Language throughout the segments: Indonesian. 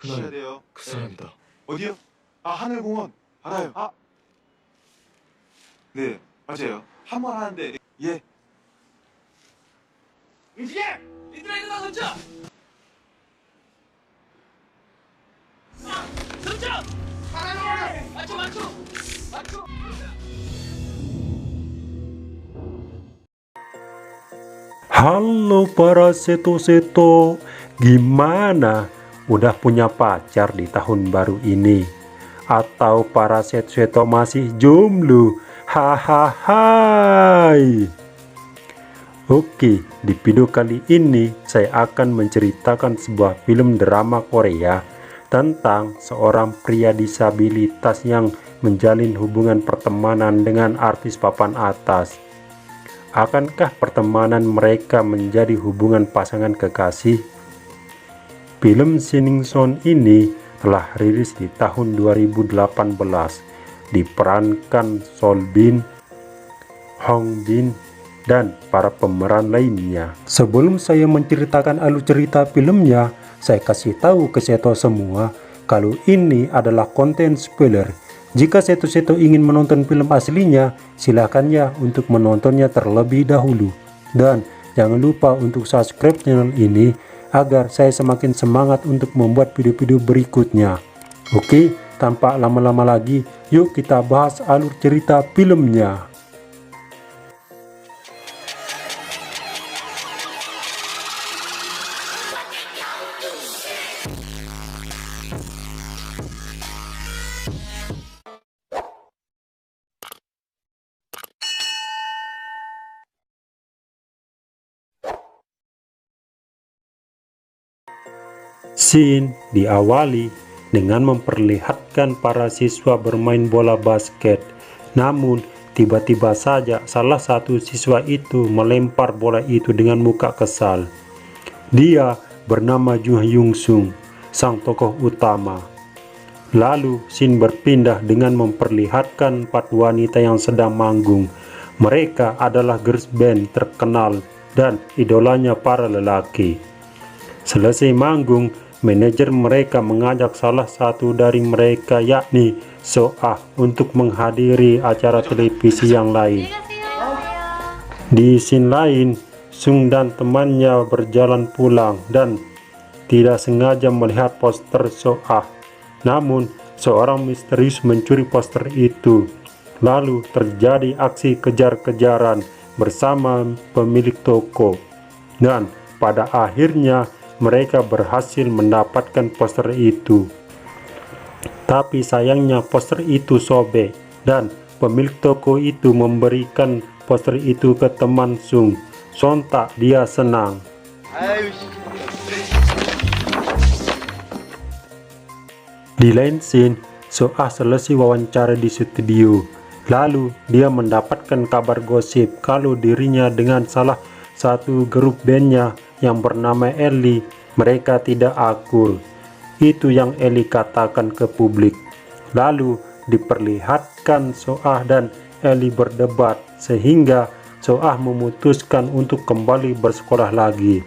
주셔야 돼요. 그 사람이다. 어디요? 아, 하늘공원. 알아요. 아, 네, 맞아요. 한 번 하는데, 예. 움직여! 얘들아 일어나 던져! 던져! 맞춰 맞춰! 맞춰! Halo para seto-seto, gimana? Udah punya pacar di tahun baru ini? Atau para seto-seto masih jomblo? Hahaha. Oke, di video kali ini saya akan menceritakan sebuah film drama Korea tentang seorang pria disabilitas yang menjalin hubungan pertemanan dengan artis papan atas. Akankah pertemanan mereka menjadi hubungan pasangan kekasih? Film Shining Son ini telah rilis di tahun 2018, diperankan Sol Bin, Hong Bin, dan para pemeran lainnya. Sebelum saya menceritakan alur cerita filmnya, saya kasih tahu ke seto semua kalau ini adalah konten spoiler. Jika seto-seto ingin menonton film aslinya, silakan ya untuk menontonnya terlebih dahulu. Dan jangan lupa untuk subscribe channel ini agar saya semakin semangat untuk membuat video-video berikutnya. Oke, tanpa lama-lama lagi, yuk kita bahas alur cerita filmnya. Scene diawali dengan memperlihatkan para siswa bermain bola basket. Namun, tiba-tiba saja salah satu siswa itu melempar bola itu dengan muka kesal. Dia bernama Ju Hyung Sung, sang tokoh utama. Lalu, scene berpindah dengan memperlihatkan 4 wanita yang sedang manggung. Mereka adalah girls band terkenal dan idolanya para lelaki. Selesai manggung, manajer mereka mengajak salah satu dari mereka yakni So-ah untuk menghadiri acara televisi yang lain. Di scene lain, Sung dan temannya berjalan pulang dan tidak sengaja melihat poster So-ah. Namun, seorang misterius mencuri poster itu. Lalu terjadi aksi kejar-kejaran bersama pemilik toko. Dan pada akhirnya mereka berhasil mendapatkan poster itu. Tapi sayangnya poster itu sobek dan pemilik toko itu memberikan poster itu ke teman Sung. Sontak dia senang. Di lain scene, So-ah selesai wawancara di studio. Lalu dia mendapatkan kabar gosip kalau dirinya dengan salah satu grup bandnya yang bernama Ellie, mereka tidak akur. Itu yang Ellie katakan ke publik. Lalu diperlihatkan So-ah dan Ellie berdebat sehingga So-ah memutuskan untuk kembali bersekolah lagi.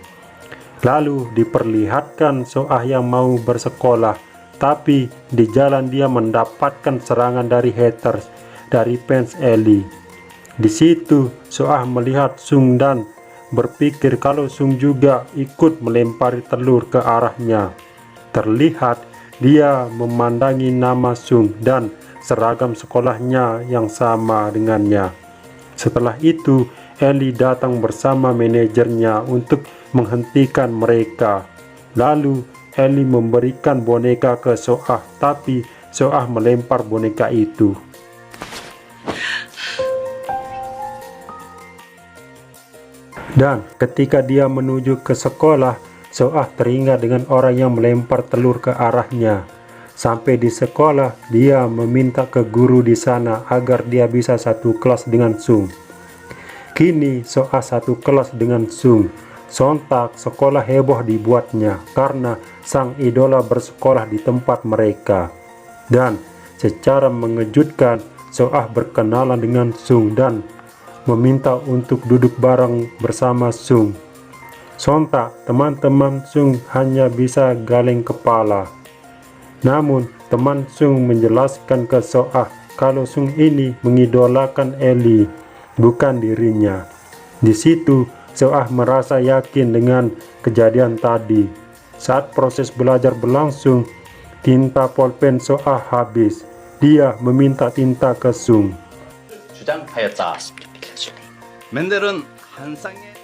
Lalu diperlihatkan So-ah yang mau bersekolah, tapi di jalan dia mendapatkan serangan dari haters dari fans Ellie. Di situ So-ah melihat Sung dan berpikir kalau Sung juga ikut melempari telur ke arahnya. Terlihat dia memandangi nama Sung dan seragam sekolahnya yang sama dengannya. Setelah itu, Ellie datang bersama manajernya untuk menghentikan mereka. Lalu Ellie memberikan boneka ke So-ah, tapi So-ah melempar boneka itu. Dan ketika dia menuju ke sekolah, So-ah teringat dengan orang yang melempar telur ke arahnya. Sampai di sekolah, dia meminta ke guru di sana agar dia bisa satu kelas dengan Sung. Kini So-ah satu kelas dengan Sung. Sontak sekolah heboh dibuatnya karena sang idola bersekolah di tempat mereka. Dan secara mengejutkan, So-ah berkenalan dengan Sung dan meminta untuk duduk bareng bersama Sung. Sontak teman-teman Sung hanya bisa galeng kepala. Namun teman Sung menjelaskan ke Soah kalau Sung ini mengidolakan Ellie, bukan dirinya. Di situ Soah merasa yakin dengan kejadian tadi. Saat proses belajar berlangsung, tinta pulpen Soah habis. Dia meminta tinta ke Sung. 주장하였다. 맨델은 한 쌍의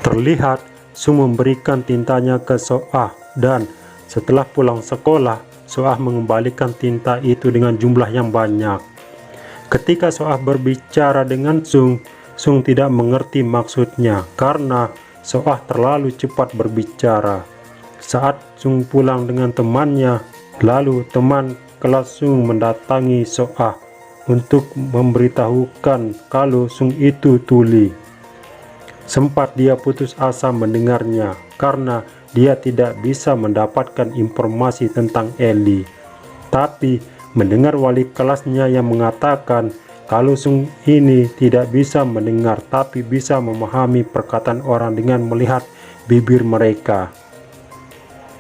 Terlihat Sung memberikan tintanya ke Soah dan setelah pulang sekolah, Soah mengembalikan tinta itu dengan jumlah yang banyak. Ketika Soah berbicara dengan Sung, Sung tidak mengerti maksudnya karena Soah terlalu cepat berbicara. Saat Sung pulang dengan temannya, lalu teman kelas Sung mendatangi Soah untuk memberitahukan kalau Sung itu tuli. Sempat dia putus asa mendengarnya karena dia tidak bisa mendapatkan informasi tentang Ellie. Tapi mendengar wali kelasnya yang mengatakan kalau Sung ini tidak bisa mendengar tapi bisa memahami perkataan orang dengan melihat bibir mereka,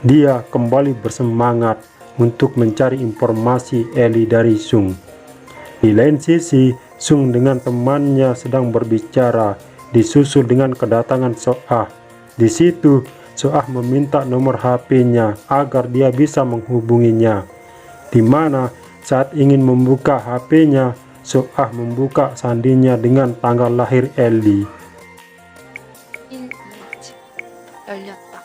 dia kembali bersemangat untuk mencari informasi Ellie dari Sung. Di lain sisi, Sung dengan temannya sedang berbicara, disusul dengan kedatangan Soah. Di situ, Soah meminta nomor HP-nya agar dia bisa menghubunginya. Di mana saat ingin membuka HP-nya, Soah membuka sandinya dengan tanggal lahir Ellie. 열렸다.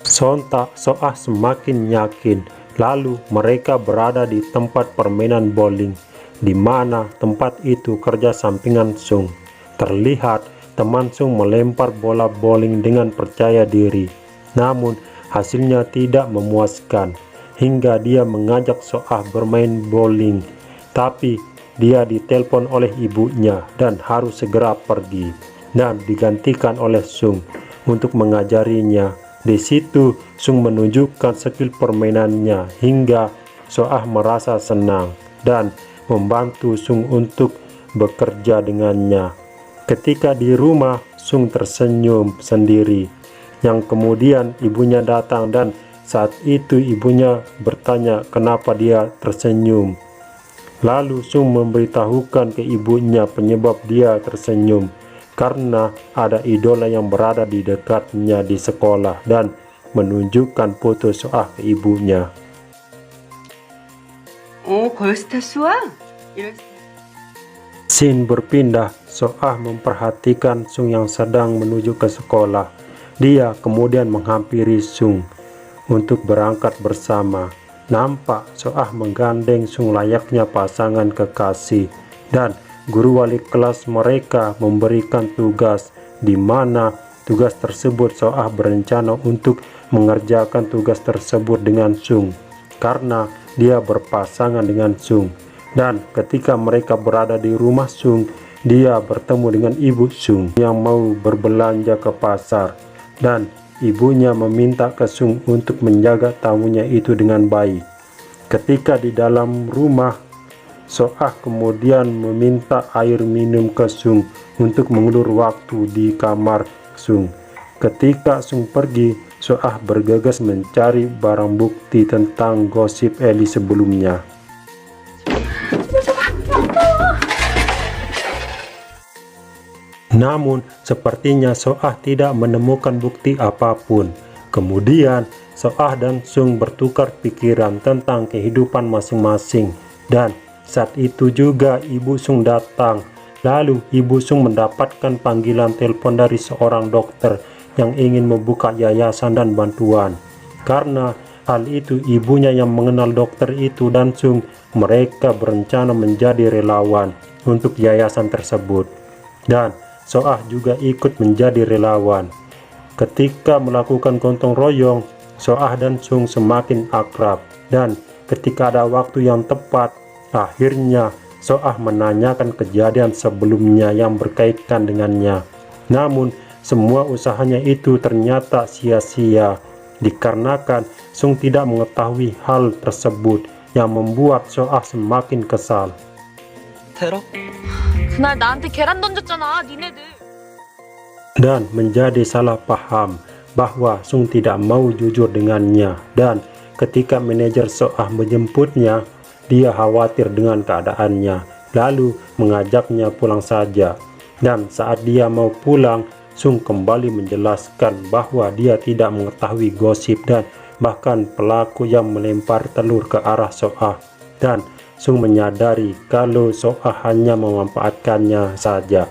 Sontak Soah semakin yakin. Lalu mereka berada di tempat permainan bowling, di mana tempat itu kerja sampingan Sung. Terlihat teman Sung melempar bola bowling dengan percaya diri, namun hasilnya tidak memuaskan, hingga dia mengajak Soah bermain bowling. Tapi dia ditelepon oleh ibunya dan harus segera pergi, dan digantikan oleh Sung untuk mengajarinya. Di situ Sung menunjukkan skill permainannya hingga Soah merasa senang dan membantu Sung untuk bekerja dengannya. Ketika di rumah, Sung tersenyum sendiri. Yang kemudian ibunya datang dan saat itu ibunya bertanya kenapa dia tersenyum. Lalu Sung memberitahukan ke ibunya penyebab dia tersenyum karena ada idola yang berada di dekatnya di sekolah dan menunjukkan foto Soah ke ibunya. 걸스타스와? Scene berpindah, Soah memperhatikan Sung yang sedang menuju ke sekolah. Dia kemudian menghampiri Sung untuk berangkat bersama. Nampak Soah menggandeng Sung layaknya pasangan kekasih, dan guru wali kelas mereka memberikan tugas, di mana tugas tersebut Soah berencana untuk mengerjakan tugas tersebut dengan Sung karena dia berpasangan dengan Sung. Dan ketika mereka berada di rumah Sung, dia bertemu dengan ibu Sung yang mau berbelanja ke pasar, dan ibunya meminta ke Sung untuk menjaga tamunya itu dengan baik. Ketika di dalam rumah, Soah kemudian meminta air minum ke Sung untuk mengulur waktu di kamar Sung. Ketika Sung pergi, Soah bergegas mencari barang bukti tentang gosip Ellie sebelumnya. Namun, sepertinya Soah tidak menemukan bukti apapun. Kemudian, Soah dan Sung bertukar pikiran tentang kehidupan masing-masing, dan saat itu juga ibu Sung datang. Lalu ibu Sung mendapatkan panggilan telepon dari seorang dokter yang ingin membuka yayasan dan bantuan. Karena hal itu ibunya yang mengenal dokter itu dan Sung, mereka berencana menjadi relawan untuk yayasan tersebut. Dan Soah juga ikut menjadi relawan. Ketika melakukan gotong royong, Soah dan Sung semakin akrab, dan ketika ada waktu yang tepat, akhirnya Soah menanyakan kejadian sebelumnya yang berkaitan dengannya. Namun semua usahanya itu ternyata sia-sia dikarenakan Sung tidak mengetahui hal tersebut, yang membuat Soah semakin kesal. 테러? 그날 나한테 계란 던졌잖아, 니네들. Dan menjadi salah paham bahwa Sung tidak mau jujur dengannya, dan ketika manajer Soah menjemputnya, dia khawatir dengan keadaannya, lalu mengajaknya pulang saja. Dan saat dia mau pulang, Sung kembali menjelaskan bahwa dia tidak mengetahui gosip dan bahkan pelaku yang melempar telur ke arah Soah, dan Sung menyadari kalau Soah hanya memanfaatkannya saja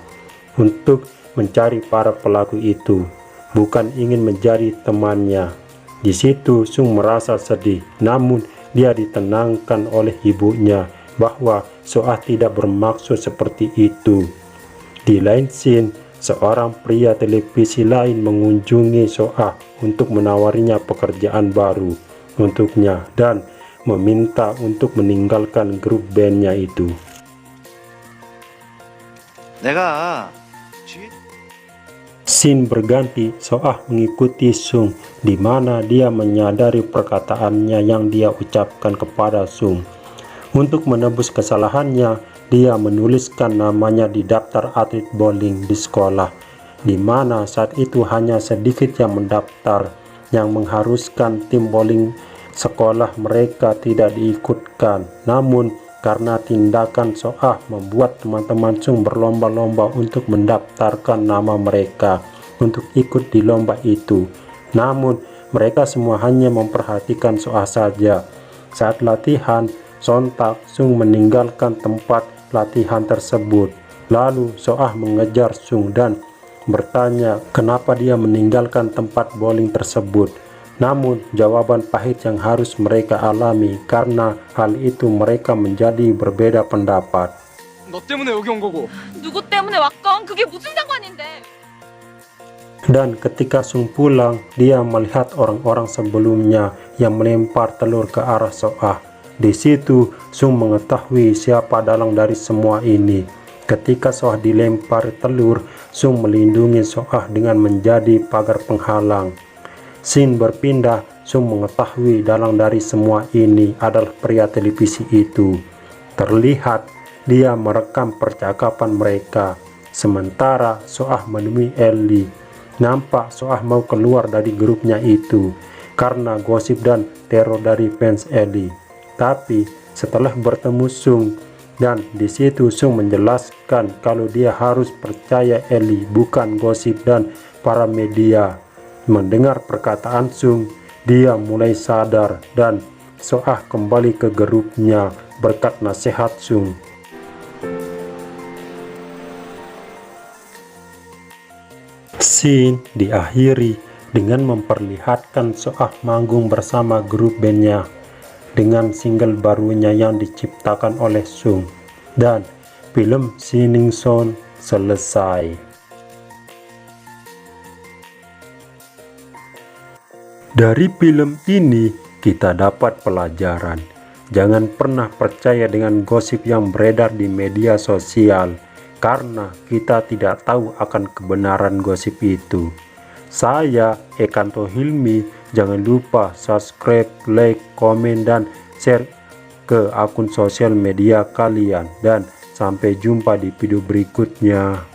untuk mencari para pelaku itu, bukan ingin menjadi temannya. Di situ Sung merasa sedih, namun dia ditenangkan oleh ibunya bahwa Soah tidak bermaksud seperti itu. Di lain scene, seorang pria televisi lain mengunjungi Soah untuk menawarinya pekerjaan baru untuknya dan meminta untuk meninggalkan grup bandnya itu. 내가 Scene berganti, Soah mengikuti Sung, di mana dia menyadari perkataannya yang dia ucapkan kepada Sung. Untuk menebus kesalahannya, dia menuliskan namanya di daftar atlet bowling di sekolah, di mana saat itu hanya sedikit yang mendaftar, yang mengharuskan tim bowling sekolah mereka tidak diikutkan. Namun karena tindakan Soah membuat teman-teman Sung berlomba-lomba untuk mendaftarkan nama mereka untuk ikut di lomba itu. Namun mereka semua hanya memperhatikan Soah saja. Saat latihan, sontak Sung meninggalkan tempat latihan tersebut. Lalu Soah mengejar Sung dan bertanya kenapa dia meninggalkan tempat bowling tersebut. Namun jawaban pahit yang harus mereka alami karena hal itu mereka menjadi berbeda pendapat. 너 때문에 여기 온 거고. 누구 때문에 왔건 그게 무슨 상관인데? Dan ketika Sung pulang, dia melihat orang-orang sebelumnya yang melempar telur ke arah Soah. Di situ Sung mengetahui siapa dalang dari semua ini. Ketika Soah dilempar telur, Sung melindungi Soah dengan menjadi pagar penghalang. Scene berpindah, Sung mengetahui dalang dari semua ini adalah pria televisi itu. Terlihat dia merekam percakapan mereka. Sementara Soah menemui Ellie. Nampak Soah mau keluar dari grupnya itu karena gosip dan teror dari fans Ellie. Tapi setelah bertemu Sung, dan di situ Sung menjelaskan kalau dia harus percaya Ellie, bukan gosip dan para media. Mendengar perkataan Sung, dia mulai sadar dan Soah kembali ke grupnya berkat nasihat Sung. Scene diakhiri dengan memperlihatkan Soah manggung bersama grup bandnya dengan single barunya yang diciptakan oleh Sung, dan film Shining Son selesai. Dari film ini kita dapat pelajaran. Jangan pernah percaya dengan gosip yang beredar di media sosial, karena kita tidak tahu akan kebenaran gosip itu. Saya Ekanto Hilmi, jangan lupa subscribe, like, komen, dan share ke akun sosial media kalian. Dan sampai jumpa di video berikutnya.